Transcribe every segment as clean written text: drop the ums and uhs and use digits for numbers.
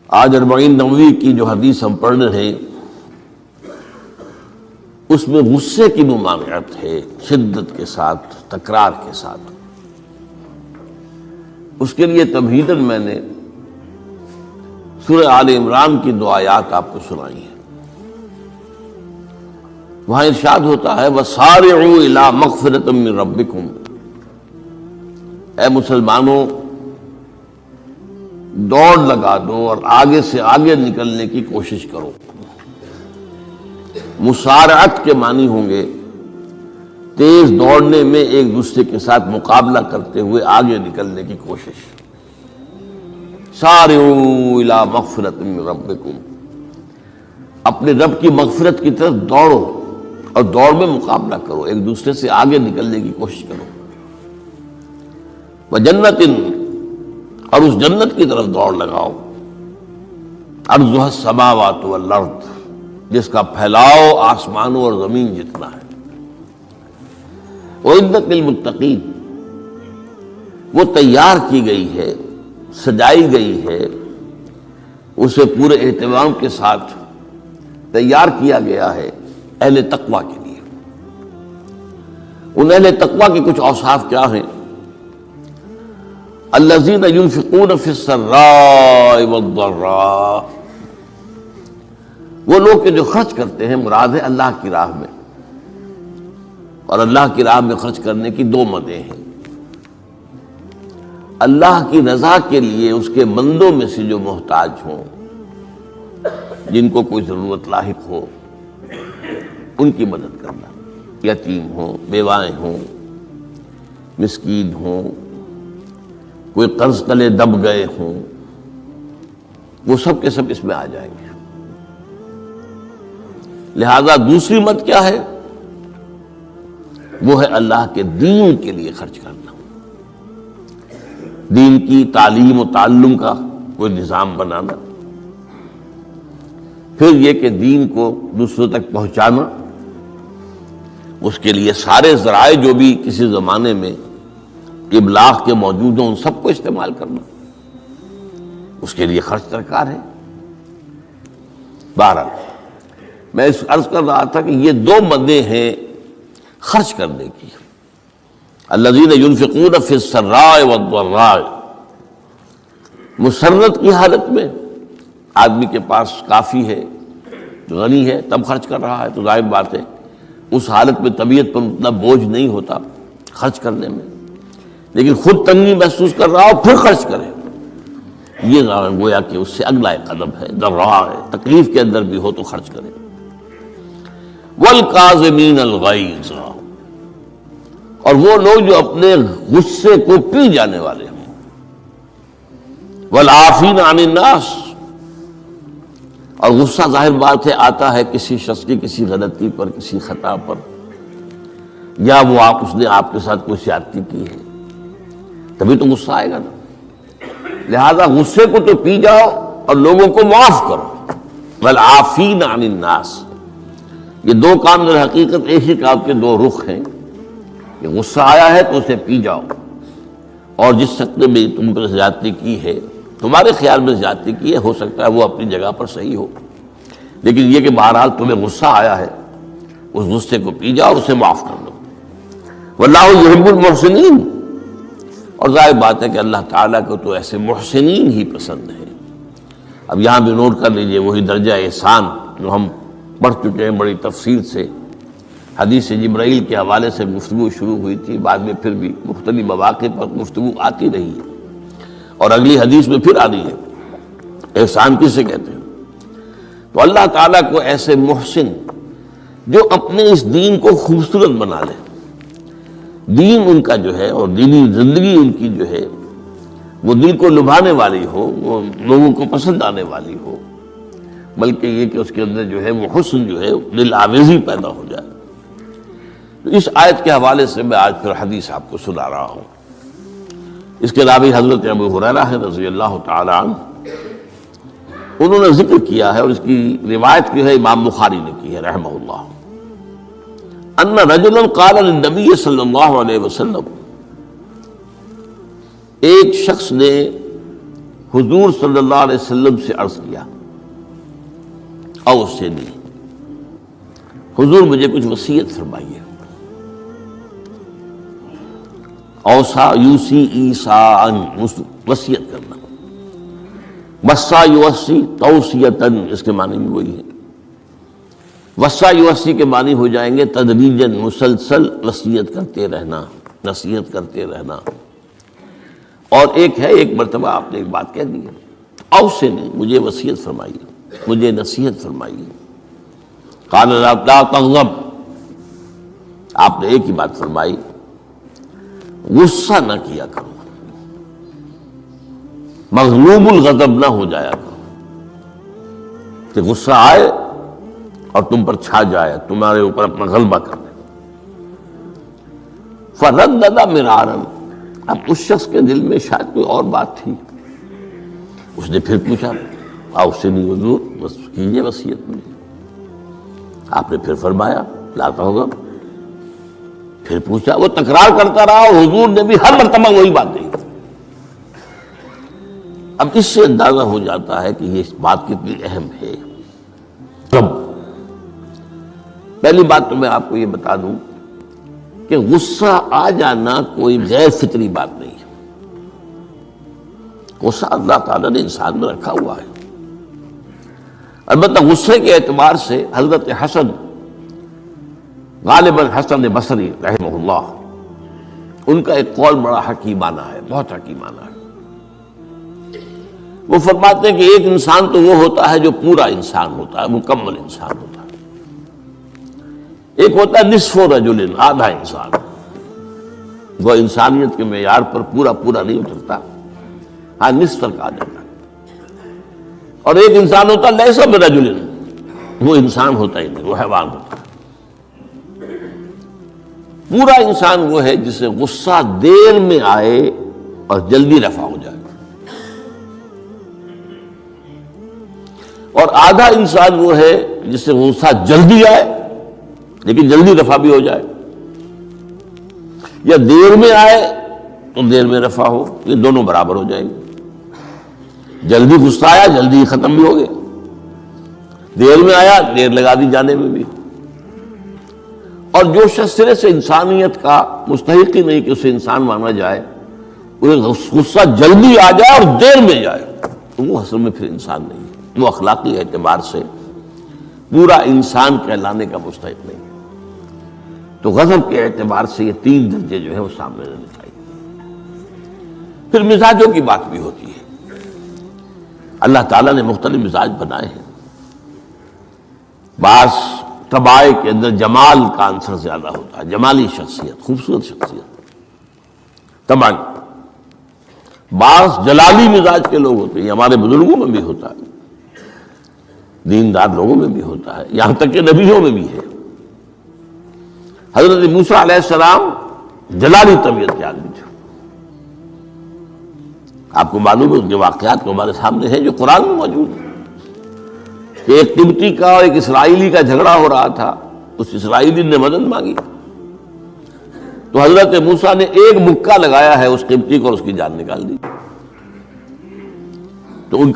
آج 40 نووی کی جو حدیث ہم پڑھ رہے ہیں اس میں غصے کی ممانعت ہے، شدت کے ساتھ، تکرار کے ساتھ۔ اس کے لیے تمہیداً میں نے سورہ آل عمران کی 2 آیات آپ کو سنائی ہیں۔ وہاں ارشاد ہوتا ہے وَسَارِعُوا إِلَىٰ مَغْفِرَةٍ مِّن رَبِّكُمْ، اے مسلمانوں دوڑ لگا دو اور آگے سے آگے نکلنے کی کوشش کرو۔ مسارعت کے معنی ہوں گے تیز دوڑنے میں ایک دوسرے کے ساتھ مقابلہ کرتے ہوئے آگے نکلنے کی کوشش۔ سارعوا الی مغفرۃ من ربکم، اپنے رب کی مغفرت کی طرف دوڑو اور دوڑ میں مقابلہ کرو، ایک دوسرے سے آگے نکلنے کی کوشش کرو۔ وجنۃ، اور اس جنت کی طرف دوڑ لگاؤ، عرضها السماوات والارض، جس کا پھیلاؤ آسمانوں اور زمین جتنا ہے۔ اعدت للمتقین، وہ تیار کی گئی ہے، سجائی گئی ہے، اسے پورے اہتمام کے ساتھ تیار کیا گیا ہے اہل تقویٰ کے لیے۔ ان اہل تقویٰ کے کچھ اوصاف کیا ہیں؟ الذین ينفقون فی السراء والضراء، وہ لوگ کہ جو خرچ کرتے ہیں، مراد ہے اللہ کی راہ میں، اور اللہ کی راہ میں خرچ کرنے کی 2 مدیں ہیں۔ اللہ کی رضا کے لیے اس کے بندوں میں سے جو محتاج ہوں، جن کو کوئی ضرورت لاحق ہو، ان کی مدد کرنا، یتیم ہوں، بیوائیں ہوں، مسکین ہوں، کوئی قرض تلے دب گئے ہوں، وہ سب کے سب اس میں آ جائیں گے۔ لہذا دوسری مت کیا ہے؟ وہ ہے اللہ کے دین کے لیے خرچ کرنا، دین کی تعلیم و تعلم کا کوئی نظام بنانا، پھر یہ کہ دین کو دوسروں تک پہنچانا، اس کے لیے سارے ذرائع جو بھی کسی زمانے میں ابلاغ کے موجود ہوں ان سب کو استعمال کرنا، اس کے لیے خرچ درکار ہے۔ بہرحال میں اس عرض کر رہا تھا کہ یہ 2 مدیں ہیں خرچ کرنے کی۔ الذین ينفقون فی السراء والضراء، مسرت کی حالت میں آدمی کے پاس کافی ہے، غنی ہے، تب خرچ کر رہا ہے تو ظاہر بات ہے اس حالت میں طبیعت پر اتنا بوجھ نہیں ہوتا خرچ کرنے میں، لیکن خود تنگی محسوس کر رہا ہو پھر خرچ کرے، یہ گویا کہ اس سے اگلا ایک قدم ہے، ضراء ہے، تکلیف کے اندر بھی ہو تو خرچ کرے۔ والکاظمین الغیظ، اور وہ لوگ جو اپنے غصے کو پی جانے والے ہیں۔ والعافین عن الناس، اور غصہ ظاہر بات ہے آتا ہے کسی شخص کی کسی غلطی پر، کسی خطا پر، یا وہ اس نے آپ کے ساتھ کوئی زیادتی کی ہے، تبھی تو غصہ آئے گا نا۔ لہذا غصے کو تو پی جاؤ اور لوگوں کو معاف کرو۔ والعافین عن الناس، یہ 2 کام در حقیقت ایک ہی کام کے 2 رخ ہیں کہ غصہ آیا ہے تو اسے پی جاؤ، اور جس شخص نے بھی تم پر زیادتی کی ہے، تمہارے خیال میں زیادتی کی ہے، ہو سکتا ہے وہ اپنی جگہ پر صحیح ہو، لیکن یہ کہ بہرحال تمہیں غصہ آیا ہے، اس غصے کو پی جاؤ، اسے معاف کر دو۔ واللہ یحب المحسنین، اور ظاہر بات ہے کہ اللہ تعالیٰ کو تو ایسے محسنین ہی پسند ہے۔ اب یہاں بھی نوٹ کر لیجئے وہی درجہ احسان جو ہم پڑھ چکے ہیں بڑی تفصیل سے، حدیث جبرائیل کے حوالے سے گفتگو شروع ہوئی تھی، بعد میں پھر بھی مختلف مواقع پر گفتگو آتی رہی ہے، اور اگلی حدیث میں پھر آ رہی ہے احسان کسے کہتے ہیں۔ تو اللہ تعالیٰ کو ایسے محسن جو اپنے اس دین کو خوبصورت بنا لے، دین ان کا جو ہے اور دینی زندگی ان کی جو ہے وہ دل کو لبھانے والی ہو، وہ لوگوں کو پسند آنے والی ہو، بلکہ یہ کہ اس کے اندر جو ہے وہ حسن جو ہے دل آویزی پیدا ہو جائے۔ تو اس آیت کے حوالے سے میں آج پھر حدیث آپ کو سنا رہا ہوں۔ اس کے راوی حضرت ابو ہریرہ ہے رضی اللہ تعالی عنہ، انہوں نے ذکر کیا ہے اور اس کی روایت کی ہے امام بخاری نے کی ہے رحمہ اللہ، ان رجلا قال للنبی صلی اللہ علیہ وسلم، ایک شخص نے حضور صلی اللہ علیہ وسلم سے عرض کیا، اوص سے نہیں، حضور مجھے کچھ وصیت فرمائیے۔ اوصا یوسی ایسان، وصیت کرنا، وصا یوصی توصیتن، اس کے معنی بھی وہی ہے۔ وصا یوصی کے معنی ہو جائیں گے تدریجاً، مسلسل وصیت کرتے رہنا، نصیحت کرتے رہنا۔ اور ایک ہے، ایک مرتبہ آپ نے ایک بات کہہ دی ہے، اوص سے نہیں، مجھے وصیت فرمائیے، مجھے نصیحت فرمائیے۔ قال لا تغضب، آپ نے ایک ہی بات فرمائی، غصہ نہ کیا کرو، مغلوب الغضب نہ ہو جایا کرو، کہ غصہ آئے اور تم پر چھا جائے، تمہارے اوپر اپنا غلبہ کر دے۔ فردد مرارا، اب اس شخص کے دل میں شاید کوئی اور بات تھی، اس نے پھر پوچھا، اوصنی حضور، بس کیجیے وصیت مجھے۔ آپ نے پھر فرمایا لا تغضب، پھر پوچھا، وہ تکرار کرتا رہا اور حضور نے بھی ہر مرتبہ وہی بات کہی۔ اب اس سے اندازہ ہو جاتا ہے کہ یہ بات کتنی اہم ہے۔ پہلی بات تو میں آپ کو یہ بتا دوں کہ غصہ آ جانا کوئی غیر فطری بات نہیں ہے، غصہ اللہ تعالیٰ نے انسان میں رکھا ہوا ہے۔ البتہ غصے کے اعتبار سے حضرت حسن، غالباً حسن بصری رحمہ اللہ، ان کا ایک قول بڑا حکیمانہ ہے، بہت حکیمانہ ہے۔ وہ فرماتے ہیں کہ ایک انسان تو وہ ہوتا ہے جو پورا انسان ہوتا ہے، مکمل انسان ہوتا ہے، ایک ہوتا ہے نصف رجل، آدھا انسان، وہ انسانیت کے معیار پر پورا نہیں اترتا، ہاں نصف تک آ جاتا ہے۔ اور ایک انسان ہوتا ہے لیس برجل، وہ انسان ہوتا ہی نہیں، وہ حیوان ہوتا ہے۔ پورا انسان وہ ہے جسے غصہ دیر میں آئے اور جلدی رفع ہو جائے، اور آدھا انسان وہ ہے جسے غصہ جلدی آئے لیکن جلدی رفع بھی ہو جائے، یا دیر میں آئے تو دیر میں رفع ہو، یہ دونوں برابر ہو جائیں گے۔ جلدی غصہ آیا جلدی ختم بھی ہو گیا، دیر میں آیا دیر لگا دی جانے میں بھی۔ اور جو شخص سرے سے انسانیت کا مستحق ہی نہیں کہ اسے انسان مانا جائے، انہیں غصہ جلدی آ جائے اور دیر میں جائے، تو وہ اصل میں پھر انسان نہیں ہے، وہ اخلاقی اعتبار سے پورا انسان کہلانے کا مستحق نہیں ہے۔ تو غضب کے اعتبار سے یہ تین درجے جو ہیں وہ سامنے رہنے چاہیے۔ پھر مزاجوں کی بات بھی ہوتی ہے، اللہ تعالیٰ نے مختلف مزاج بنائے ہیں۔ بعض طبائع کے اندر جمال کا عنصر زیادہ ہوتا ہے، جمالی شخصیت، خوبصورت شخصیت طبعاً۔ بعض جلالی مزاج کے لوگ ہوتے ہیں، ہمارے بزرگوں میں بھی ہوتا ہے، دیندار لوگوں میں بھی ہوتا ہے، یہاں تک کہ نبیوں میں بھی ہے۔ حضرت موسیٰ علیہ السلام جلالی طبیعت کے آدمی تھے، آپ کو معلوم ہے، ان کے واقعات تو ہمارے سامنے ہیں جو قرآن میں موجود ہیں، کہ ایک قبطی کا اور ایک اسرائیلی کا جھگڑا ہو رہا تھا، اس اسرائیلی نے مدد مانگی تو حضرت موسیٰ نے ایک مکہ لگایا ہے اس قبطی کو اور اس کی جان نکال دی۔ تو ان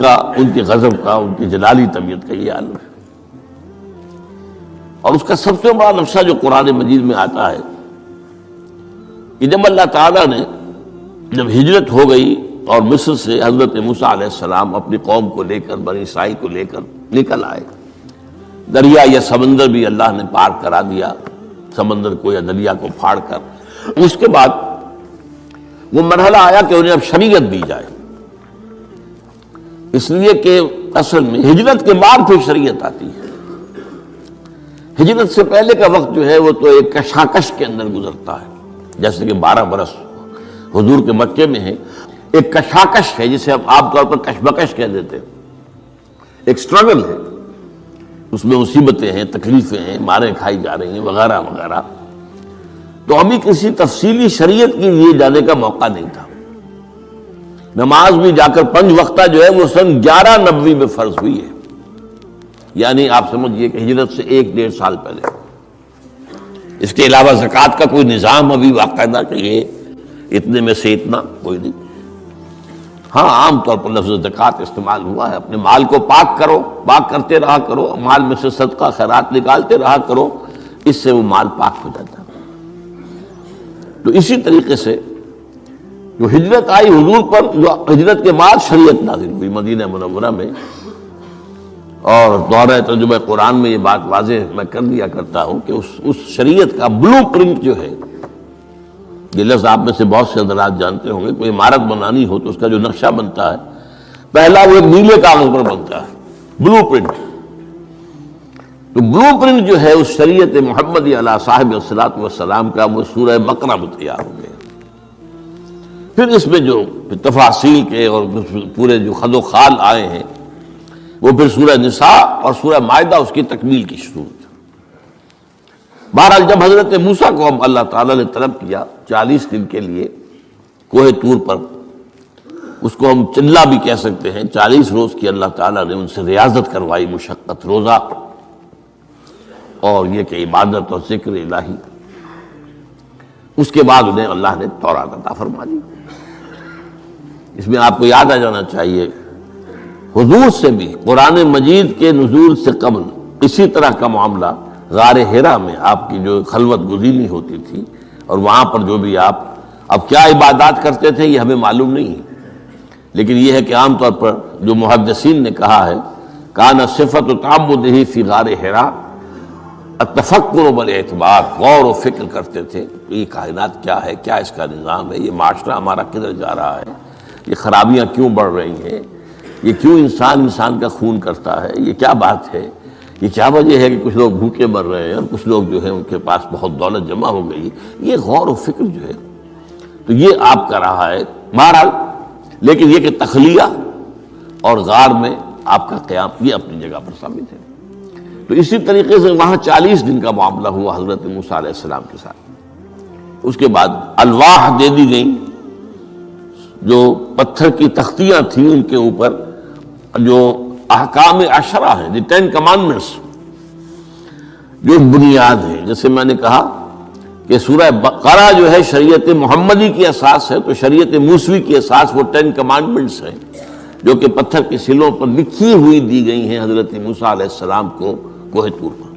کے غضب کا، ان کی جلالی طبیعت کا یہ عالم ہے۔ اور اس کا سب سے بڑا نقشہ جو قرآن مجید میں آتا ہے کہ جب اللہ تعالیٰ نے جب ہجرت ہو گئی اور مصر سے حضرت موسیٰ علیہ السلام اپنی قوم کو لے کر، بنی اسرائیل کو لے کر نکل آئے، دریا یا سمندر بھی اللہ نے پار کرا دیا، سمندر کو یا دریا کو پھاڑ کر، اس کے بعد وہ مرحلہ آیا کہ انہیں اب شریعت دی جائے، اس لیے کہ اصل میں ہجرت کے بعد پھر شریعت آتی ہے۔ ہجرت سے پہلے کا وقت جو ہے وہ تو ایک کشاکش کے اندر گزرتا ہے، جیسے کہ 12 برس حضور کے مکے میں ہے، ایک کشاکش ہے جسے ہم عام طور پر کشمکش کہہ دیتے ہیں، ایک سٹرگل ہے، اس میں مصیبتیں ہیں، تکلیفیں ہیں، ماریں کھائی جا رہی ہیں وغیرہ وغیرہ۔ تو ابھی کسی تفصیلی شریعت کی لیے جانے کا موقع نہیں تھا۔ نماز بھی جا کر 5 وقتہ جو ہے وہ سن 1190 میں فرض ہوئی ہے، یعنی آپ سمجھئے کہ ہجرت سے 1-1.5 سال پہلے۔ اس کے علاوہ زکوٰۃ کا کوئی نظام ابھی باقاعدہ کہ یہ اتنے میں سے اتنا کوئی نہیں۔ ہاں عام طور پر لفظ زکوٰۃ استعمال ہوا ہے، اپنے مال کو پاک کرو، پاک کرتے رہا کرو، مال میں سے صدقہ خیرات نکالتے رہا کرو، اس سے وہ مال پاک ہو جاتا ہے۔ تو اسی طریقے سے جو ہجرت آئی حضور پر، جو ہجرت کے بعد شریعت نازل ہوئی مدینہ منورہ میں، اور دورہ ترجمہ قرآن میں یہ بات واضح میں کر دیا کرتا ہوں کہ اس شریعت کا بلو پرنٹ جو ہے، یہ لفظ آپ میں سے بہت سے حضرات جانتے ہوں گے، کوئی عمارت بنانی ہو تو اس کا جو نقشہ بنتا ہے پہلا وہ ایک نیلے کاغذ پر بنتا ہے، بلو پرنٹ۔ تو بلو پرنٹ جو ہے اس شریعت محمدی علی صاحب الصلاۃ والسلام کا، وہ سورہ بقرہ میں تیار ہو گیا۔ پھر اس میں جو تفاصیل کے اور پورے جو خد و خال آئے ہیں، وہ پھر سورہ نساء اور سورہ مائدہ اس کی تکمیل کی صورت۔ بہرحال جب حضرت موسیٰ کو ہم اللہ تعالیٰ نے طلب کیا 40 دن کے لیے کوہ طور پر، اس کو ہم چلہ بھی کہہ سکتے ہیں، 40 روز کی اللہ تعالیٰ نے ان سے ریاضت کروائی، مشقت، روزہ اور یہ کہ عبادت اور ذکر الہی۔ اس کے بعد انہیں اللہ نے تورات عطا فرما دی۔ اس میں آپ کو یاد آ جانا چاہیے حضور سے بھی قرآن مجید کے نزول سے قبل اسی طرح کا معاملہ غار حرا میں آپ کی جو خلوت گزینی ہوتی تھی، اور وہاں پر جو بھی آپ اب کیا عبادات کرتے تھے یہ ہمیں معلوم نہیں ہے، لیکن یہ ہے کہ عام طور پر جو محدثین نے کہا ہے کان صفت تعبدہ فی غار حرا التفکر والاعتبار، غور و فکر کرتے تھے یہ کائنات کیا ہے، کیا اس کا نظام ہے، یہ معاشرہ ہمارا کدھر جا رہا ہے، یہ خرابیاں کیوں بڑھ رہی ہیں، یہ کیوں انسان کا خون کرتا ہے، یہ کیا بات ہے، یہ کیا وجہ ہے کہ کچھ لوگ بھوکے مر رہے ہیں اور کچھ لوگ جو ہیں ان کے پاس بہت دولت جمع ہو گئی۔ یہ غور و فکر جو ہے تو یہ آپ کا رہا ہے بہرحال، لیکن یہ کہ تخلیہ اور غار میں آپ کا قیام یہ اپنی جگہ پر ثابت ہے۔ تو اسی طریقے سے وہاں 40 دن کا معاملہ ہوا حضرت موسیٰ علیہ السلام کے ساتھ۔ اس کے بعد الواح دے دی گئیں، جو پتھر کی تختیاں تھیں ان کے اوپر جو احکام عشرہ ہیں، دی 10 کمانڈمنٹس، جو بنیاد ہیں۔ جیسے میں نے کہا کہ سورہ بقرہ جو ہے شریعت محمدی کی اساس ہے، تو شریعت موسوی کی اساس وہ 10 کمانڈمنٹس ہیں جو کہ پتھر کی سلوں پر لکھی ہوئی دی گئی ہیں حضرت موسیٰ علیہ السلام کو کوہ طور پر۔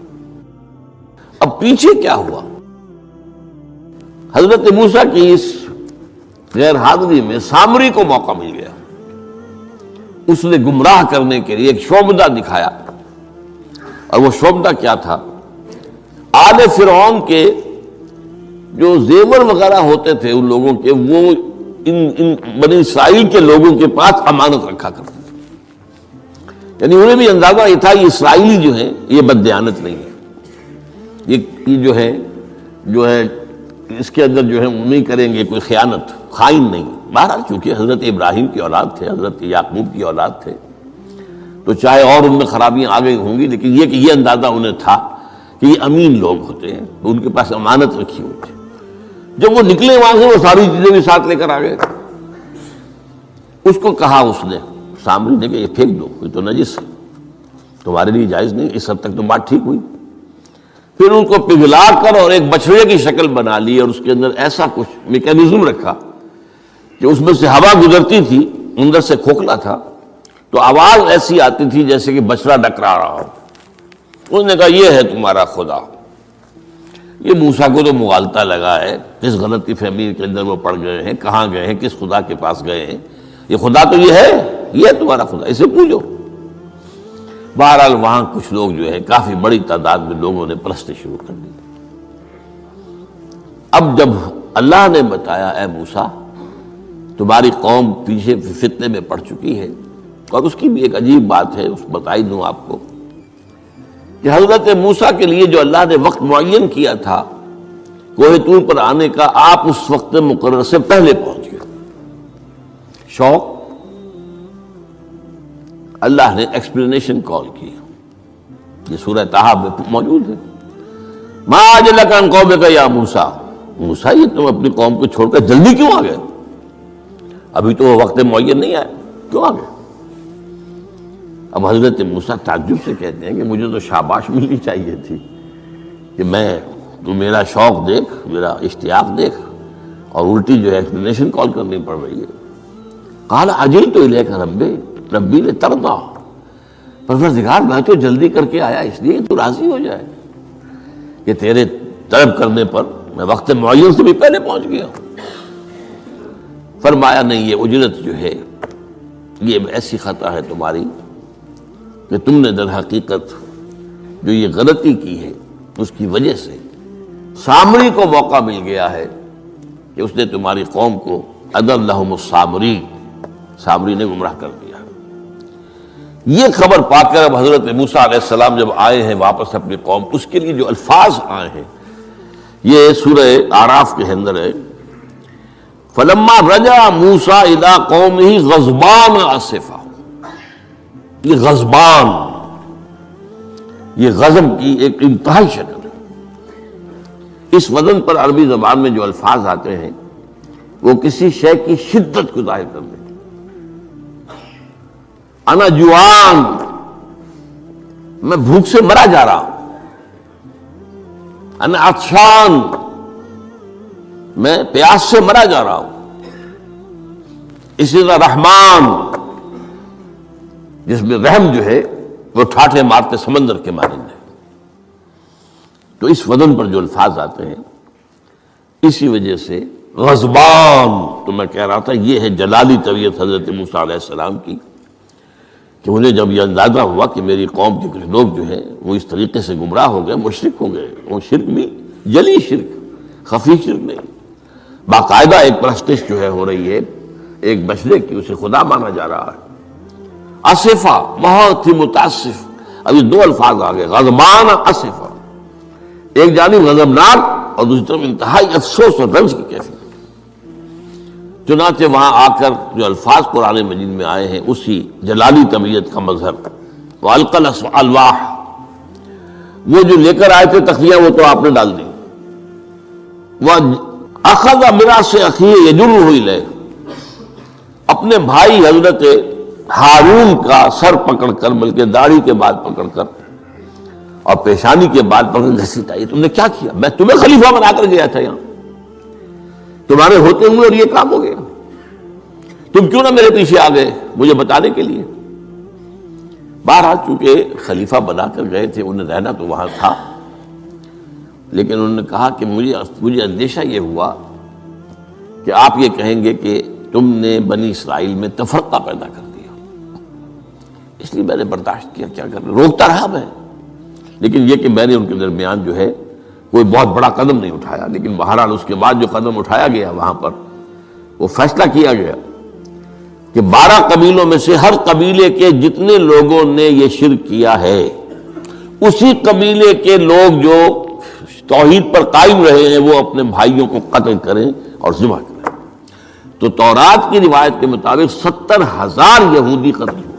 اب پیچھے کیا ہوا؟ حضرت موسیٰ کی اس غیر حاضری میں سامری کو موقع مل گیا، اس نے گمراہ کرنے کے لیے ایک شعبدہ دکھایا، اور وہ شعبدہ کیا تھا؟ آل فرعون کے جو زیور وغیرہ ہوتے تھے ان لوگوں کے، وہ ان بنی اسرائیل کے لوگوں کے پاس امانت رکھا کرتے تھے، یعنی انہیں بھی اندازہ یہ تھا یہ اسرائیلی جو ہیں یہ بددیانت نہیں ہے، یہ جو ہے اس کے اندر جو ہے وہ نہیں کریں گے کوئی خیانت، خائن نہیں۔ بہرحال چونکہ حضرت ابراہیم کی اولاد تھے، حضرت یعقوب کی اولاد تھے، تو چاہے اور ان میں خرابیاں آ گئی ہوں گی، لیکن یہ کہ یہ اندازہ انہیں تھا کہ یہ امین لوگ ہوتے ہیں، تو ان کے پاس امانت رکھی ہوئی تھی۔ جب وہ نکلے وہاں سے وہ ساری چیزیں بھی ساتھ لے کر آ گئے۔ اس کو کہا اس نے سامری نے کہ یہ پھینک دو، یہ تو نجس ہے، تمہارے لیے جائز نہیں۔ اس حد تک تو بات ٹھیک ہوئی۔ پھر ان کو پگھلا کر اور ایک بچڑے کی شکل بنا لی، اور اس کے اندر ایسا کچھ میکینزم رکھا کہ اس میں سے ہوا گزرتی تھی، اندر سے کھوکھلا تھا، تو آواز ایسی آتی تھی جیسے کہ بچڑا ڈکرا رہا ہو۔ انہوں نے کہا یہ ہے تمہارا خدا۔ یہ موسیٰ کو تو مغالطہ لگا ہے، کس غلطی فہمی کے اندر وہ پڑ گئے ہیں، کہاں گئے ہیں، کس خدا کے پاس گئے ہیں، یہ خدا تو یہ ہے تمہارا خدا، اسے پوجو۔ بہرحال وہاں کچھ لوگ جو ہے کافی بڑی تعداد میں لوگوں نے پرستی شروع کر دی۔ اب جب اللہ نے بتایا اے موسیٰ تمہاری قوم پیچھے فتنے میں پڑ چکی ہے، اور اس کی بھی ایک عجیب بات ہے، اس بتائی دوں آپ کو کہ حضرت موسیٰ کے لیے جو اللہ نے وقت معین کیا تھا کوہ طور پر آنے کا، آپ اس وقت مقرر سے پہلے پہنچ گئے۔ شوق اللہ نے ایکسپلینیشن کال کی، یہ سورہ طٰہٰ میں موجود ہے۔ ما اجلک عن قومک یا موسیٰ، موسیٰ یہ تم اپنی قوم کو چھوڑ کر جلدی کیوں آ گئے؟ ابھی تو وہ وقت معین نہیں آیا، کیوں آ گئے؟ اب حضرت موسیٰ تعجب سے کہتے ہیں کہ مجھے تو شاباش ملنی چاہیے تھی کہ تو میرا شوق دیکھ، میرا اشتیاق دیکھ، اور الٹی جو ہے ایکسپلینیشن کال کرنی پڑ رہی ہے۔ قال عجلت الیک ربی لترضی، پروردگار میں تو جلدی کر کے آیا اس لیے کہ تو راضی ہو جائے کہ تیرے طلب کرنے پر میں وقت معین سے بھی پہلے پہنچ گیا ہوں۔ فرمایا نہیں، یہ اجرت جو ہے یہ ایسی خطا ہے تمہاری کہ تم نے در حقیقت جو یہ غلطی کی ہے اس کی وجہ سے سامری کو موقع مل گیا ہے کہ اس نے تمہاری قوم کو اضلھم السامری، سامری نے گمراہ کر دیا۔ یہ خبر پا کر اب حضرت موسیٰ علیہ السلام جب آئے ہیں واپس اپنی قوم، اس کے لیے جو الفاظ آئے ہیں یہ سورہ اعراف کے اندر ہے، فلما رجع موسیٰ الی قومہ غضبان آسفا۔ یہ غضبان، یہ غضب کی ایک انتہائی شکل ہے۔ اس وزن پر عربی زبان میں جو الفاظ آتے ہیں وہ کسی شے کی شدت کو ظاہر کرتے ہیں۔ انا جوعان، میں بھوک سے مرا جا رہا ہوں۔ انا عطشان، میں پیاس سے مرا جا رہا ہوں۔ اسی طرح رحمان، جس میں رحم جو ہے وہ ٹھاٹھے مارتے سمندر کے مانند ہے۔ تو اس وزن پر جو الفاظ آتے ہیں اسی وجہ سے غضبان، تو میں کہہ رہا تھا یہ ہے جلالی طبیعت حضرت موسیٰ علیہ السلام کی، کہ انہیں جب یہ اندازہ ہوا کہ میری قوم کے کچھ لوگ جو ہیں وہ اس طریقے سے گمراہ ہو گئے، مشرک ہو گئے، وہ شرک بھی جلی شرک، خفی شرک نہیں، باقاعدہ ایک پرستش جو ہے ہو رہی ہے ایک بشرے کی، اسے خدا مانا جا رہا ہے۔ اسفا، بہت ہی متاسف۔ ابھی دو الفاظ آگے، غضبان اسفا، ایک جانب غضبناک اور دوسری طرف انتہائی افسوس اور رنج کی کیفیت۔ چنانچہ وہاں آ کر جو الفاظ قرآن مجید میں آئے ہیں اسی جلالی طبیعت کا مظہر، وَأَلْقَى الْأَلْوَاحَ، وہ جو لے کر آئے تھے تختیاں وہ تو آپ نے ڈال دی۔ وَأَخَذَ مِرَاثَ أَخِيهِ يَجُرُّهُ إِلَيْهِ، اپنے بھائی حضرت ہارون کا سر پکڑ کر، بلکہ داڑھی کے بعد پکڑ کر اور پیشانی کے بعد پکڑ کر گھسیٹا، یہ تم نے کیا کیا؟ میں تمہیں خلیفہ بنا کر گیا تھا یہاں، تمہارے ہوتے ہوئے اور یہ کام ہو گیا، تم کیوں نہ میرے پیچھے آ گئے مجھے بتانے کے لیے؟ بہرحال چونکہ خلیفہ بنا کر گئے تھے، انہیں رہنا تو وہاں تھا، لیکن انہوں نے کہا کہ مجھے اندیشہ یہ ہوا کہ آپ یہ کہیں گے کہ تم نے بنی اسرائیل میں تفرقہ پیدا کر دیا، اس لیے میں نے برداشت کیا، کیا کرنا، روکتا رہا میں، لیکن یہ کہ میں نے ان کے درمیان جو ہے کوئی بہت بڑا قدم نہیں اٹھایا۔ لیکن بہرحال اس کے بعد جو قدم اٹھایا گیا وہاں پر وہ فیصلہ کیا گیا کہ 12 قبیلوں میں سے ہر قبیلے کے جتنے لوگوں نے یہ شرک کیا ہے اسی قبیلے کے لوگ جو توحید پر قائم رہے ہیں وہ اپنے بھائیوں کو قتل کریں اور ذبح کریں۔ تو تورات کی روایت کے مطابق 70,000 یہودی قتل ہوا،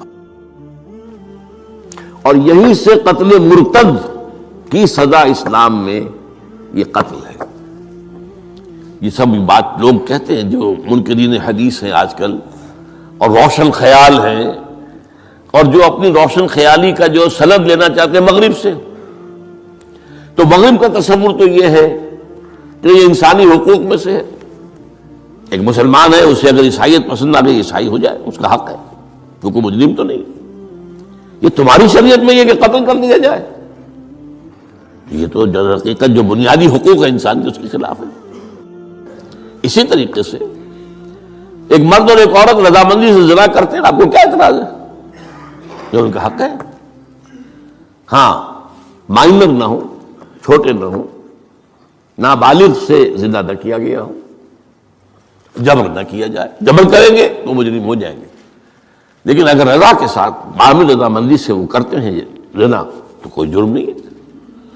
اور یہیں سے قتل مرتد کی سزا اسلام میں یہ قتل ہے۔ یہ سب بات لوگ کہتے ہیں جو منکرین حدیث ہیں آج کل اور روشن خیال ہیں، اور جو اپنی روشن خیالی کا جو سند لینا چاہتے ہیں مغرب سے، تو مغرب کا تصور تو یہ ہے کہ یہ انسانی حقوق میں سے ہے، ایک مسلمان ہے اسے اگر عیسائیت پسند آ گئی عیسائی ہو جائے، اس کا حق ہے کیونکہ مجرم تو نہیں۔ یہ تمہاری شریعت میں یہ کہ قتل کر دیا جائے، یہ تو حقیقت جو بنیادی حقوق ہے انسان کے اس کے خلاف ہے۔ اسی طریقے سے ایک مرد اور ایک عورت رضامندی سے زنا کرتے ہیں، آپ کو کیا اعتراض ہے؟ یہ ان کا حق ہے۔ ہاں، مائنر نہ ہو، چھوٹے نہ ہو، نابالغ سے زنا نہ کیا گیا ہو، جبر نہ کیا جائے، جبر کریں گے تو مجرم ہو جائیں گے، لیکن اگر رضا کے ساتھ باہمی رضامندی سے وہ کرتے ہیں زنا تو کوئی جرم نہیں ہے،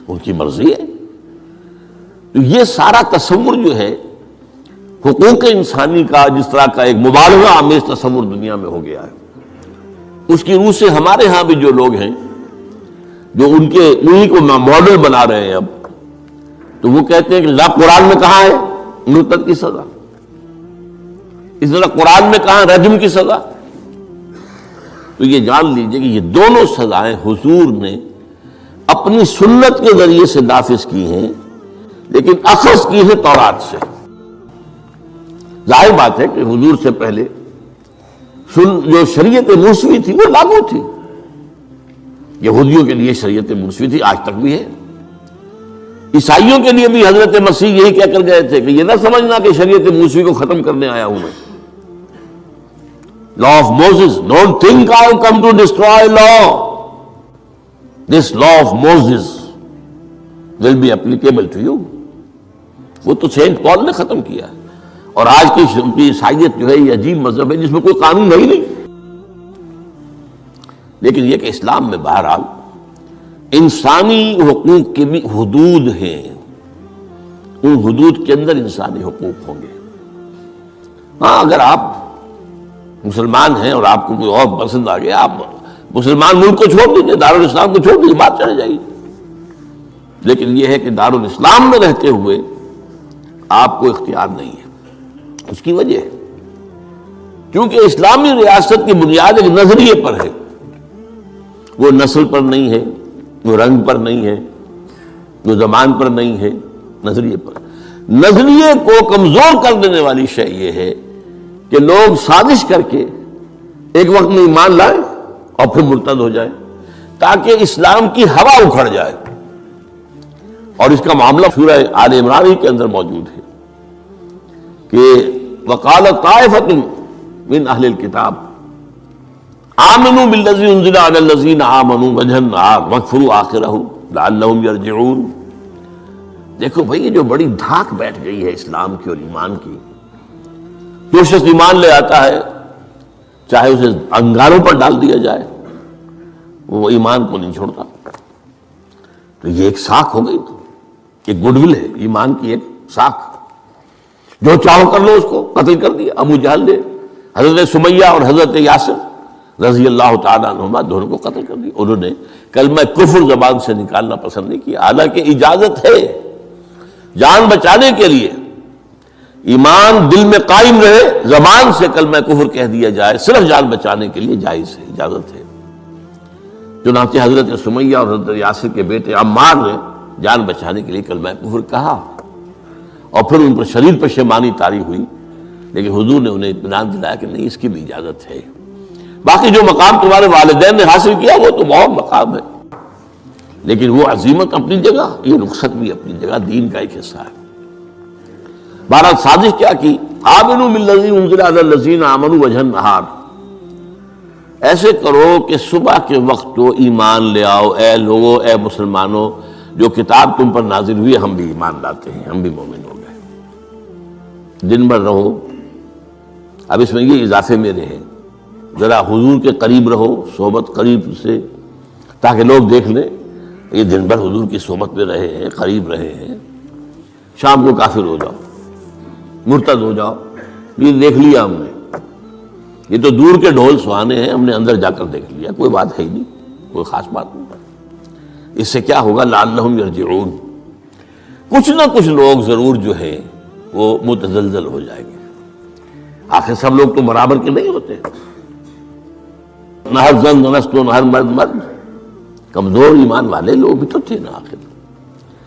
ان کی مرضی ہے۔ تو یہ سارا تصور جو ہے حقوق انسانی کا جس طرح کا ایک مبالغہ آمیز تصور دنیا میں ہو گیا ہے، اس کی روح سے ہمارے ہاں بھی جو لوگ ہیں جو انہی کو ماڈل بنا رہے ہیں اب، تو وہ کہتے ہیں کہ لا قرآن میں کہاں ہے مرتد کی سزا، اس طرح قرآن میں کہاں رجم کی سزا؟ تو یہ جان لیجئے کہ یہ دونوں سزائیں حضور نے اپنی سنت کے ذریعے سے نافذ کی ہیں، لیکن اخذ کی ہے تورات سے۔ ظاہر بات ہے کہ حضور سے پہلے جو شریعت موسوی تھی وہ لاگو تھی. یہودیوں کے لیے شریعت موسوی تھی، آج تک بھی ہے. عیسائیوں کے لیے بھی حضرت مسیح یہی کہہ کر گئے تھے کہ یہ نہ سمجھنا کہ شریعت موسوی کو ختم کرنے آیا ہوں میں. Law of Moses, don't think I have come to destroy law. This law of Moses will be applicable to you. وہ تو سینٹ پال نے ختم کیا ہے. اور آج کی عیسائیت جو ہے یہ عجیب مذہب ہے جس میں کوئی قانون ہے ہی نہیں. لیکن یہ کہ اسلام میں بہرحال انسانی حقوق کے بھی حدود ہیں، ان حدود کے اندر انسانی حقوق ہوں گے. ہاں اگر آپ مسلمان ہیں اور آپ کو کوئی اور پسند آ گیا، آپ مسلمان ملک کو چھوڑ دیجیے، دارالاسلام کو چھوڑ دیجیے، بات چل جائے گی. لیکن یہ ہے کہ دارالاسلام میں رہتے ہوئے آپ کو اختیار نہیں ہے. اس کی وجہ ہے کیونکہ اسلامی ریاست کی بنیاد ایک نظریے پر ہے. وہ نسل پر نہیں ہے، وہ رنگ پر نہیں ہے، وہ زبان پر نہیں ہے، نظریے پر. نظریے کو کمزور کر دینے والی شے یہ ہے کہ لوگ سازش کر کے ایک وقت میں ایمان لائیں اور پھر مرتد ہو جائیں تاکہ اسلام کی ہوا اکھڑ جائے. اور اس کا معاملہ سورہ آل عمران ہی کے اندر موجود ہے کہ وقالت طائفۃ من اہل الکتاب آمنوا بالذی انزل علی الذین آمنوا وجہ النہار واکفروا آخرہ لعلہم یرجعون. دیکھو بھائی یہ جو بڑی دھاک بیٹھ گئی ہے اسلام کی اور ایمان کی. جو شخص ایمان لے آتا ہے چاہے اسے انگاروں پر ڈال دیا جائے وہ ایمان کو نہیں چھوڑتا. تو یہ ایک ساکھ ہو گئی، ایک گڈ ول ہے ایمان کی، ایک ساکھ. جو چاہو کر لو اس کو قتل کر دیا. ابو جہل نے حضرت سمیہ اور حضرت یاسر رضی اللہ تعالیٰ عنہما دونوں کو قتل کر دیا. انہوں نے کلمہ کفر زبان سے نکالنا پسند نہیں کیا، حالانکہ اجازت ہے جان بچانے کے لیے. ایمان دل میں قائم رہے، زبان سے کلمہ کفر کہہ دیا جائے صرف جان بچانے کے لیے جائز ہے، اجازت ہے. چنانچہ حضرت سمیہ اور حضرت یاسر کے بیٹے عمار نے جان بچانے کے لیے کلمہ کفر کہا اور پھر ان پر شدید پشیمانی طاری ہوئی. لیکن حضور نے انہیں اطمینان دلایا کہ نہیں، اس کی بھی اجازت ہے. باقی جو مقام تمہارے والدین نے حاصل کیا وہ تو بہت مقام ہے، لیکن وہ عظیمت اپنی جگہ، یہ رخصت بھی اپنی جگہ، دین کا ایک حصہ ہے. بہرحال سازش کیا کی؟ آمنوا بالذی انزل علی الذین آمنوا وجہ النہار. ایسے کرو کہ صبح کے وقت تو ایمان لے آؤ اے لوگو، اے مسلمانوں، جو کتاب تم پر نازل ہوئی ہم بھی ایمان لاتے ہیں، ہم بھی مومن ہو گئے. دن بھر رہو. اب اس میں یہ اضافے میرے ہیں، ذرا حضور کے قریب رہو، صحبت قریب سے، تاکہ لوگ دیکھ لیں یہ دن بھر حضور کی صحبت میں رہے ہیں، قریب رہے ہیں. شام کو کافر ہو جاؤ، مرتد ہو جاؤ، یہ دیکھ لیا ہم نے، یہ تو دور کے ڈھول سہانے ہیں، ہم نے اندر جا کر دیکھ لیا، کوئی بات ہے ہی نہیں، کوئی خاص بات نہیں. اس سے کیا ہوگا؟ لعلہم یرجعون. کچھ نہ کچھ لوگ ضرور جو ہیں وہ متزلزل ہو جائیں گے. آخر سب لوگ تو برابر کے نہیں ہوتے، نہ ہر زن نست و نہ ہر مرد مرد. کمزور ایمان والے لوگ بھی تو تھے نا آخر،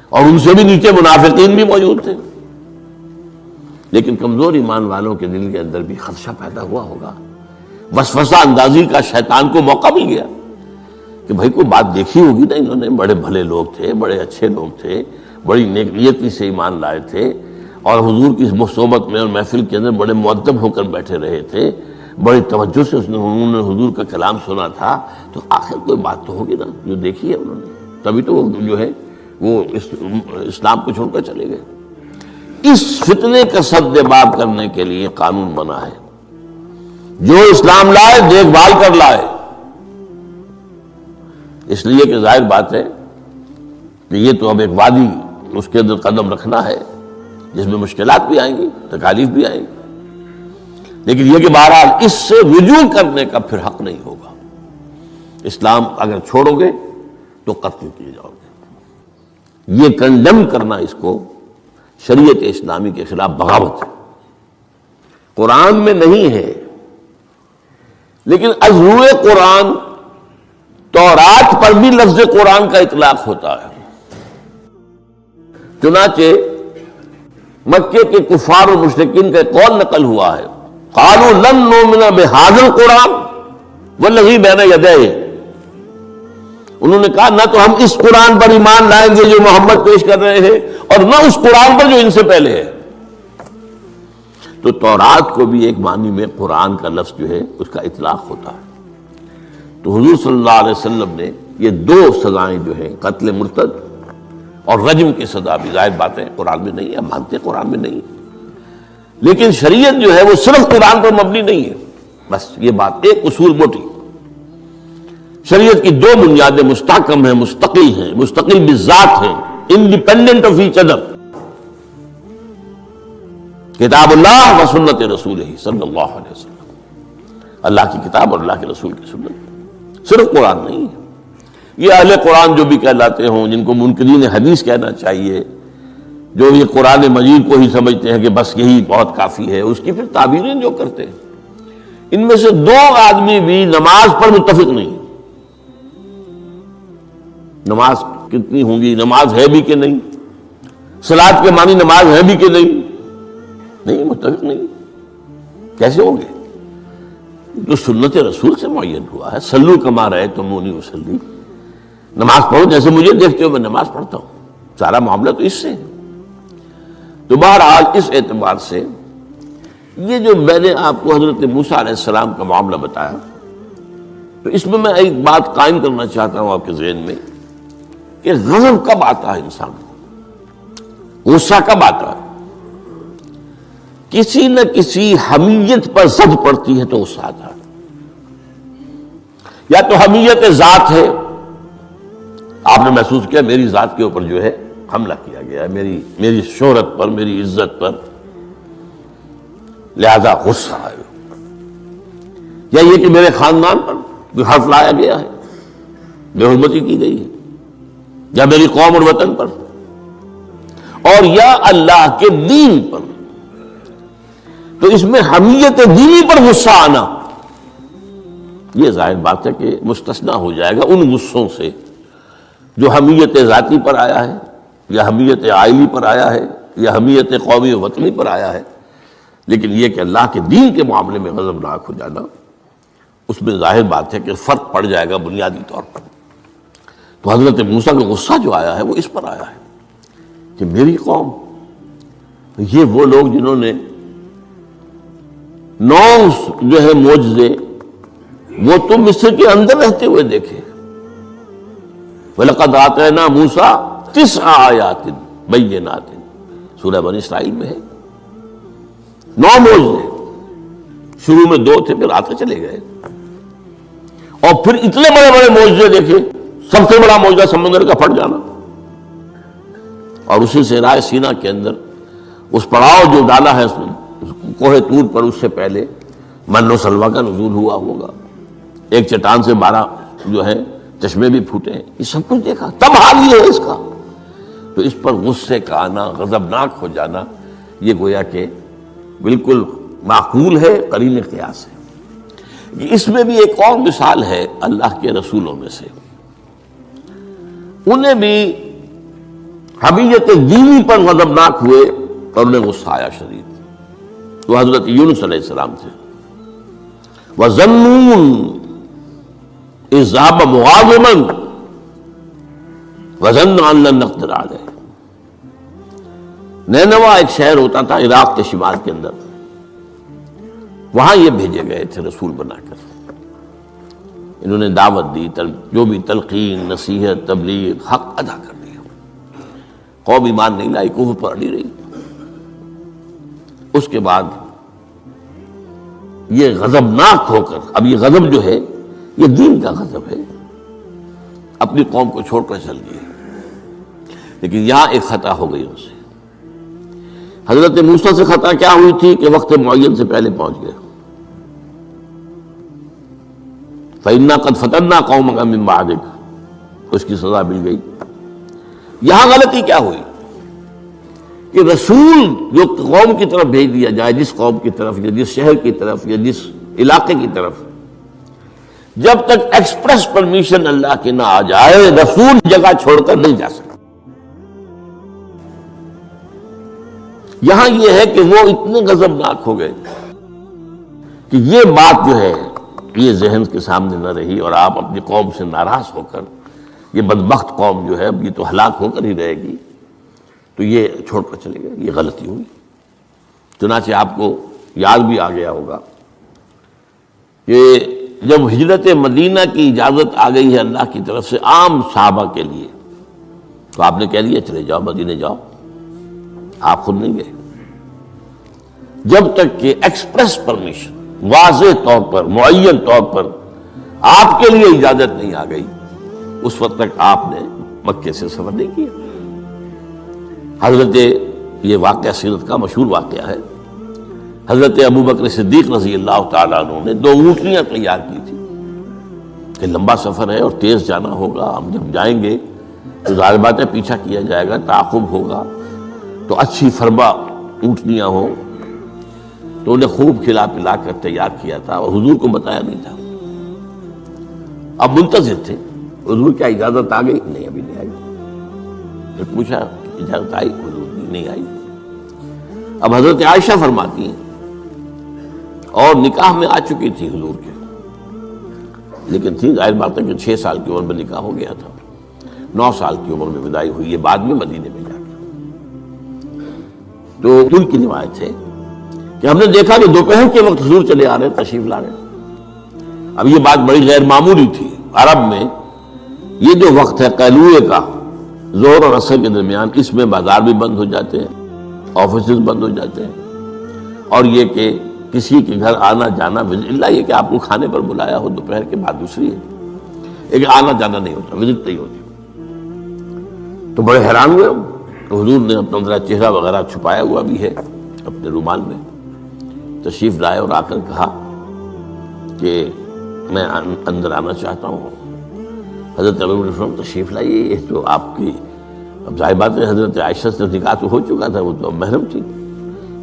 اور ان سے بھی نیچے منافقین بھی موجود تھے. لیکن کمزور ایمان والوں کے دل کے اندر بھی خدشہ پیدا ہوا ہوگا، وسوسہ اندازی کا شیطان کو موقع مل گیا کہ بھائی کوئی بات دیکھی ہوگی نا، انہوں نے بڑے بھلے لوگ تھے، بڑے اچھے لوگ تھے، بڑی نیک نیتی سے ایمان لائے تھے، اور حضور کی صحبت میں اور محفل کے اندر بڑے مؤدب ہو کر بیٹھے رہے تھے، بڑی توجہ سے انہوں نے حضور کا کلام سنا تھا. تو آخر کوئی بات تو ہوگی نا جو دیکھی ہے انہوں نے، تبھی تو وہ جو ہے وہ اسلام کو چھوڑ کر چلے گئے. اس فتنے کا سد باب کرنے کے لیے قانون بنا ہے، جو اسلام لائے دیکھ بھال کر لائے. اس لیے کہ ظاہر بات ہے کہ یہ تو اب ایک وادی، اس کے اندر قدم رکھنا ہے جس میں مشکلات بھی آئیں گی، تکالیف بھی آئیں گی. لیکن یہ کہ بہرحال اس سے رجوع کرنے کا پھر حق نہیں ہوگا. اسلام اگر چھوڑو گے تو قتل کیے جاؤ گے. یہ کنڈم کرنا اس کو شریعت اسلامی کے خلاف بغاوت ہے. قرآن میں نہیں ہے، لیکن از روئے قرآن تورات پر بھی لفظ قرآن کا اطلاق ہوتا ہے. چنانچہ مکے کے کفار و مشرکین کا قول نقل ہوا ہے قالوا لن نؤمن بهذا القرآن والذی بین یدیہ، انہوں نے کہا نہ تو ہم اس قرآن پر ایمان لائیں گے جو محمد پیش کر رہے ہیں، اور نہ اس قرآن پر جو ان سے پہلے ہے۔ تو تورات کو بھی ایک معنی میں قرآن کا لفظ جو ہے اس کا اطلاق ہوتا ہے۔ تو حضور صلی اللہ علیہ وسلم نے یہ دو سزائیں جو ہیں، قتل مرتد اور رجم کی سزا بھی ظاہر بات ہے قرآن میں نہیں ہے، ہم مانتے ہیں قرآن میں نہیں ہے، لیکن شریعت جو ہے وہ صرف قرآن پر مبنی نہیں ہے۔ بس یہ بات ایک اصول موٹی، شریعت کی دو بنیادیں مستحکم ہیں، مستقل ہیں، مستقل بذات ہیں، انڈیپینڈنٹ آف ایچ ادر، کتاب اللہ و سنت رسولہ صلی اللہ علیہ وسلم، اللہ کی کتاب اور اللہ کے رسول کی سنت، صرف قرآن نہیں ہے۔ یہ اہل قرآن جو بھی کہلاتے ہوں، جن کو منکرین حدیث کہنا چاہیے، جو یہ قرآن مجید کو ہی سمجھتے ہیں کہ بس یہی بہت کافی ہے، اس کی پھر تعبیریں جو کرتے ہیں، ان میں سے دو آدمی بھی نماز پر متفق نہیں ہیں۔ نماز کتنی ہوں گی، نماز ہے بھی کہ نہیں، صلاۃ کے معنی نماز ہے بھی کہ نہیں، نہیں متفق نہیں، کیسے ہوں گے؟ جو سنت رسول سے معین ہوا ہے، صلو کما رأیتمونی اصلی، نماز پڑھو جیسے مجھے دیکھتے ہو میں نماز پڑھتا ہوں، سارا معاملہ تو اس سے ہے۔ تو بہرحال اس اعتبار سے یہ جو میں نے آپ کو حضرت موسیٰ علیہ السلام کا معاملہ بتایا، تو اس میں میں ایک بات قائم کرنا چاہتا ہوں آپ کے ذہن میں کہ غضب کب آتا ہے انسان کو، غصہ کب آتا ہے؟ کسی نہ کسی حمیت پر زد پڑتی ہے تو غصہ آتا ہے، یا تو حمیت ذات ہے، آپ نے محسوس کیا میری ذات کے اوپر جو ہے حملہ کیا گیا ہے، میری شہرت پر، میری عزت پر، لہذا غصہ آئے، یا یہ کہ میرے خاندان پر کوئی حرف لایا گیا ہے، بے حرمتی کی گئی ہے، یا میری قوم اور وطن پر، اور یا اللہ کے دین پر، تو اس میں حمیت دینی پر غصہ آنا یہ ظاہر بات ہے کہ مستثنیٰ ہو جائے گا ان غصوں سے جو حمیت ذاتی پر آیا ہے، یا حمیت عائلی پر آیا ہے، یا حمیت قومی و وطنی پر آیا ہے۔ لیکن یہ کہ اللہ کے دین کے معاملے میں غضبناک ہو جانا، اس میں ظاہر بات ہے کہ فرق پڑ جائے گا بنیادی طور پر۔ تو حضرت موسیٰ کا غصہ جو آیا ہے وہ اس پر آیا ہے کہ میری قوم، یہ وہ لوگ جنہوں نے 9 جو ہے معجزے وہ تو مصر کے اندر رہتے ہوئے دیکھے، وَلَقَدْ آتَيْنَا مُوسَىٰ 9 آیات بینات، سورہ بنی اسرائیل میں ہے، 9 معجزے، شروع میں 2 تھے پھر آتے چلے گئے، اور پھر اتنے بڑے بڑے معجزے دیکھے، سب سے بڑا معجزہ سمندر کا پھٹ جانا، اور اسی صحرائے سینا کے اندر اس پڑاؤ جو ڈالا ہے کوہ طور پر، اس سے پہلے من و سلویٰ کا نزول ہوا ہوگا، ایک چٹان سے 12 جو ہے چشمے بھی پھوٹے ہیں، یہ سب کچھ دیکھا، تب حال یہ ہے اس کا۔ تو اس پر غصے کا آنا، غضبناک ہو جانا، یہ گویا کہ بالکل معقول ہے، قرین قیاس ہے۔ اس میں بھی ایک اور مثال ہے اللہ کے رسولوں میں سے، انہیں بھی حمیت دینی پر غضبناک ہوئے اور انہیں غصہ آیا شدید، تو حضرت یونس علیہ السلام تھے۔ وَظَنُّونَ إِذْ ذَهَبَ مُغَاضِبًا وَظَنَّ أَن لَّن نَّقْدِرَ عَلَيْهِ، نینوا ایک شہر ہوتا تھا عراق کے شمال کے اندر، وہاں یہ بھیجے گئے تھے رسول بنا کر، انہوں نے دعوت دی، جو بھی تلقین، نصیحت، تبلیغ، حق ادا کر دیا، قوم ایمان نہیں لائی، کفر پر اڑی رہی۔ اس کے بعد یہ غضبناک ہو کر، اب یہ غضب جو ہے یہ دین کا غضب ہے، اپنی قوم کو چھوڑ کر چل گئے، لیکن یہاں ایک خطا ہو گئی ان سے۔ حضرت موسیٰ سے خطا کیا ہوئی تھی کہ وقت معین سے پہلے پہنچ گئے، فَإِنَّا قَدْ فَتَنَّا قَوْمَكَ مِن بَعْدِكَ، اس کی سزا مل گئی۔ یہاں غلطی کیا ہوئی کہ رسول جو قوم کی طرف بھیج دیا جائے، جس قوم کی طرف یا جس شہر کی طرف یا جس علاقے کی طرف، جب تک ایکسپریس پرمیشن اللہ کی نہ آ جائے، رسول جگہ چھوڑ کر نہیں جا سکتا۔ یہاں یہ ہے کہ وہ اتنے غضبناک ہو گئے کہ یہ بات جو ہے یہ ذہن کے سامنے نہ رہی اور آپ اپنی قوم سے ناراض ہو کر، یہ بدبخت قوم جو ہے اب یہ تو ہلاک ہو کر ہی رہے گی، تو یہ چھوڑ کر چلے گئے، یہ غلطی ہوئی۔ چنانچہ آپ کو یاد بھی آ گیا ہوگا کہ جب ہجرت مدینہ کی اجازت آ گئی ہے اللہ کی طرف سے عام صحابہ کے لیے، تو آپ نے کہہ دیا چلے جاؤ مدینے جاؤ، آپ خود نہیں گئے، جب تک کہ ایکسپریس پرمیشن، واضح طور پر، معین طور پر آپ کے لیے اجازت نہیں آ گئی، اس وقت تک آپ نے مکے سے سفر نہیں کیا۔ حضرت، یہ واقعہ سیرت کا مشہور واقعہ ہے، حضرت ابوبکر صدیق رضی اللہ تعالیٰ عنہ نے 2 اونٹنیاں تیار کی تھی کہ لمبا سفر ہے اور تیز جانا ہوگا، ہم جب جائیں گے تو ظاہر بات ہے پیچھا کیا جائے گا، تعاقب ہوگا، تو اچھی فربا اونٹنیاں ہوں، تو انہیں خوب کھلا پلا کر تیار کیا تھا اور حضور کو بتایا نہیں تھا۔ اب منتظر تھے، حضور کیا اجازت آ گئی؟ نہیں ابھی نہیں آئی۔ پھر پوچھا اجازت آئی؟ حضور نہیں آئی۔ اب حضرت عائشہ فرماتی ہیں اور نکاح میں آ چکی تھی حضور کے، لیکن تھی ظاہر بات ہے کہ 6 سال کی عمر میں نکاح ہو گیا تھا، 9 سال کی عمر میں وداعی ہوئی ہے بعد میں مدینے میں جا کے۔ تو ان کی روایت ہے کہ ہم نے دیکھا کہ دوپہر کے وقت حضور چلے آ رہے، تشریف لا رہے۔ اب یہ بات بڑی غیر معمولی تھی، عرب میں یہ جو وقت ہے قیلولے کا، ظہر اور عصر کے درمیان، اس میں بازار بھی بند ہو جاتے ہیں، آفیسز بند ہو جاتے ہیں، اور یہ کہ کسی کے گھر آنا جانا، اللہ یہ کہ آپ کو کھانے پر بلایا ہو دوپہر کے بعد دوسری ہے، ایک آنا جانا نہیں ہوتا، وزٹ نہیں ہوتی۔ تو بڑے حیران ہوئے تو حضور نے اپنا ذرا چہرہ وغیرہ چھپایا ہوا بھی ہے اپنے رومال میں، تشریف لائے اور آ کر کہا کہ میں اندر آنا چاہتا ہوں۔ حضرت ابوبکر تشریف لائیے، یہ تو آپ کی، اب ظاہر بات ہے حضرت عائشہ سے نکاح تو ہو چکا تھا، وہ تو اب محرم تھی،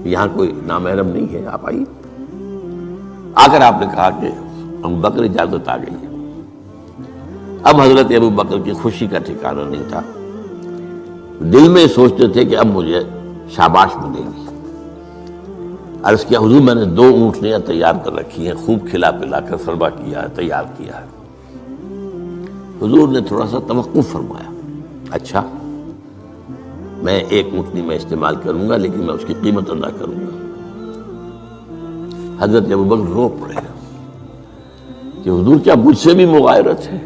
یہاں کوئی نامحرم نہیں ہے، آپ آئیے۔ آ کر آپ نے کہا کہ ابوبکر اجازت آ گئی ہے۔ اب حضرت ابوبکر کی خوشی کا ٹھکانہ نہیں تھا، دل میں سوچتے تھے کہ اب مجھے شاباش ملے گی۔ عرض کیا حضور میں نے 2 اونٹنیاں تیار کر رکھی ہیں، خوب کھلا پلا کر فرما کیا ہے، تیار کیا ہے۔ حضور نے تھوڑا سا توقف فرمایا، اچھا میں 1 اونٹنی میں استعمال کروں گا لیکن میں اس کی قیمت ادا کروں گا۔ حضرت ابوبکر رو پڑے کہ حضور کیا مجھ سے بھی مغایرت ہے؟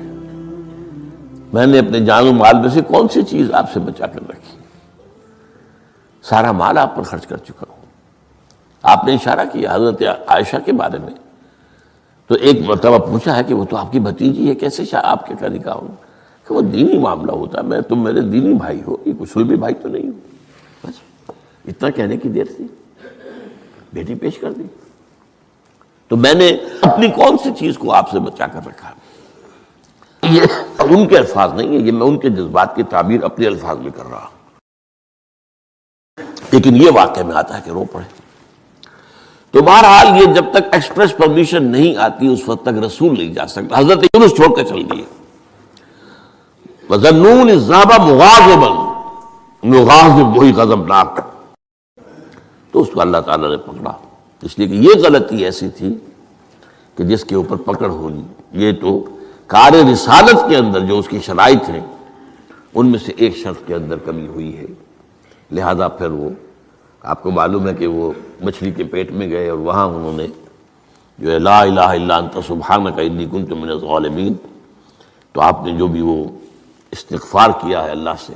میں نے اپنے جان و مال میں سے کون سی چیز آپ سے بچا کر رکھی؟ سارا مال آپ پر خرچ کر چکا ہوں۔ آپ نے اشارہ کیا حضرت عائشہ کے بارے میں، تو ایک مرتبہ پوچھا ہے کہ وہ تو آپ کی بھتیجی ہے، کیسے آپ کے کا نکاح ہو؟ کہ وہ دینی معاملہ ہوتا ہے، تم میرے دینی بھائی ہو، یہ کوئی سلبی بھائی تو نہیں ہو۔ بس اتنا کہنے کی دیر تھی، بیٹی پیش کر دی۔ تو میں نے اپنی کون سی چیز کو آپ سے بچا کر رکھا؟ یہ ان کے الفاظ نہیں ہے، یہ میں ان کے جذبات کی تعبیر اپنے الفاظ میں کر رہا ہوں، لیکن یہ واقعہ میں آتا ہے کہ رو پڑے۔ تو بہرحال یہ جب تک ایکسپریس پرمیشن نہیں آتی اس وقت تک رسول نہیں جا سکتا۔ حضرت یونس چھوڑ کر چل دیے، وَظَنُّونِ الذَّهَبَ مُغَاضِبًا، مغاضب وہی غضبناک، تو اس کو اللہ تعالیٰ نے پکڑا، اس لیے کہ یہ غلطی ایسی تھی کہ جس کے اوپر پکڑ ہونی۔ یہ تو کار رسالت کے اندر جو اس کی شرائط ہیں ان میں سے ایک شرط کے اندر کمی ہوئی ہے، لہذا پھر وہ آپ کو معلوم ہے کہ وہ مچھلی کے پیٹ میں گئے اور وہاں انہوں نے جو ہے لا الہ الا انت سبحانک انی کنت من الظالمین، تو آپ نے جو بھی وہ استغفار کیا ہے اللہ سے،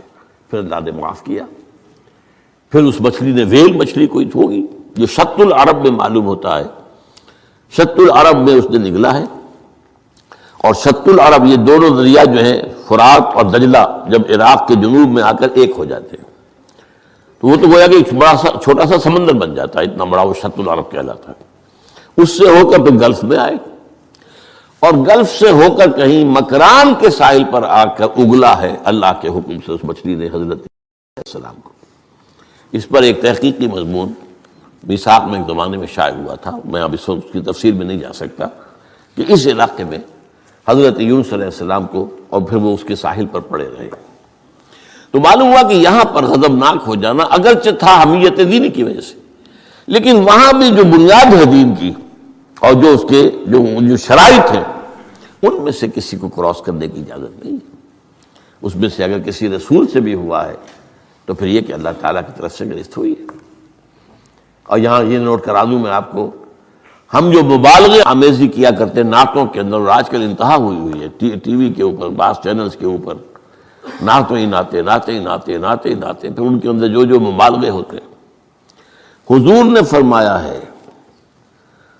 پھر اللہ نے معاف کیا۔ پھر اس مچھلی نے، ویل مچھلی کوئی ہوگی جو شط العرب میں معلوم ہوتا ہے، شط العرب میں اس نے نگلا ہے، اور شط العرب یہ دونوں دریا جو ہیں فرات اور دجلہ جب عراق کے جنوب میں آ کر ایک ہو جاتے ہیں تو وہ تو گویا کہ ایک چھوٹا سا سمندر بن جاتا ہے، اتنا بڑا وہ شط العرب کہلاتا ہے۔ اس سے ہو کر پھر گلف میں آئے، اور گلف سے ہو کر کہیں مکران کے ساحل پر آ کر اگلا ہے اللہ کے حکم سے اس مچھلی نے حضرت علیہ السلام کو۔ اس پر ایک تحقیقی مضمون میثاق میں ایک زمانے میں شائع ہوا تھا، میں اب اس کی تفصیل میں نہیں جا سکتا، کہ اس علاقے میں حضرت یونس علیہ السلام کو اور پھر وہ اس کے ساحل پر پڑے رہے، تو معلوم ہوا کہ یہاں پر غضبناک ہو جانا اگرچہ تھا حمیت دینی کی وجہ سے، لیکن وہاں بھی جو بنیاد ہے دین کی اور جو اس کے جو شرائط ہیں ان میں سے کسی کو کراس کرنے کی اجازت نہیں ہے۔ اس میں سے اگر کسی رسول سے بھی ہوا ہے تو پھر یہ کہ اللہ تعالیٰ کی طرف سے گرفت ہوئی ہے۔ اور یہاں یہ نوٹ کرا دوں میں آپ کو، ہم جو مبالغے آمیزی کیا کرتے ہیں نعتوں کے اندر، اور آج کل انتہا ہوئی ہے ٹی وی کے اوپر، بعض چینلز کے اوپر نعتوں ہی نعتیں، نعتیں ہی نعتیں، نعتیں ہی نعتیں، پھر ان کے اندر جو مبالغے ہوتے ہیں۔ حضور نے فرمایا ہے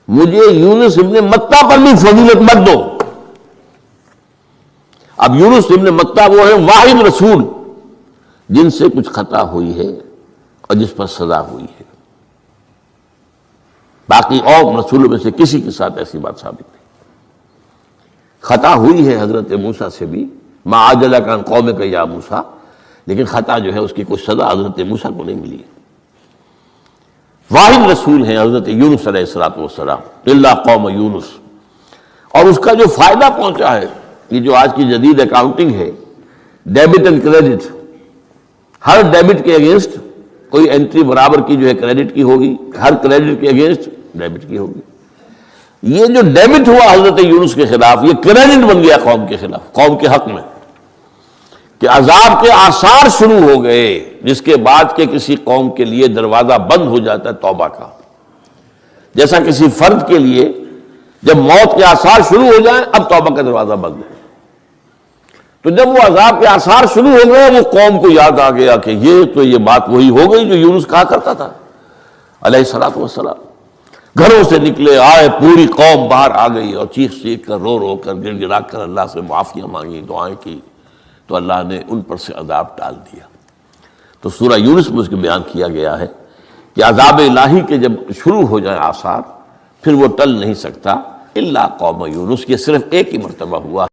مجھے یونس ابن متہ پر بھی فضیلت مت دو۔ اب یونس ابن متہ وہ ہے واحد رسول جن سے کچھ خطا ہوئی ہے اور جس پر سزا ہوئی ہے، باقی اور رسولوں میں سے کسی کے ساتھ ایسی بات ثابت نہیں۔ خطا ہوئی ہے حضرت موسیٰ سے بھی، ما عجلک عن قومک یا موسیٰ، لیکن خطا جو ہے اس کی کوئی سزا حضرت موسیٰ کو نہیں ملی۔ واحد رسول ہیں حضرت یونس علیہ السلام، الا قوم یونس، اور اس کا جو فائدہ پہنچا ہے، یہ جو آج کی جدید اکاؤنٹنگ ہے، debit and credit, Hare debit کے اگینسٹ کوئی انٹری برابر کی جو ہے کریڈٹ کی ہوگی، ہر کریڈٹ کے اگینسٹ ڈیبٹ کی ہوگی۔ یہ جو ڈیبٹ ہوا حضرت یونس کے خلاف، یہ کریڈٹ بن گیا قوم کے خلاف، قوم کے حق میں، کہ عذاب کے آثار شروع ہو گئے، جس کے بعد کے کسی قوم کے لیے دروازہ بند ہو جاتا ہے توبہ کا، جیسا کسی فرد کے لیے جب موت کے آثار شروع ہو جائیں اب توبہ کا دروازہ بند ہے۔ تو جب وہ عذاب کے آثار شروع ہو گئے، وہ قوم کو یاد آ گیا کہ یہ بات وہی ہو گئی جو یونس کہا کرتا تھا علیہ الصلوۃ والسلام۔ گھروں سے نکلے آئے، پوری قوم باہر آ گئی اور چیخ کر رو کر گڑ گڑا کر اللہ سے معافیاں مانگی، دعائیں کی، تو اللہ نے ان پر سے عذاب ٹال دیا۔ تو سورہ یونس میں اس کو بیان کیا گیا ہے کہ عذاب الہی کے جب شروع ہو جائے آثار، پھر وہ ٹل نہیں سکتا الا قوم یونس۔ یہ صرف ایک ہی مرتبہ ہوا۔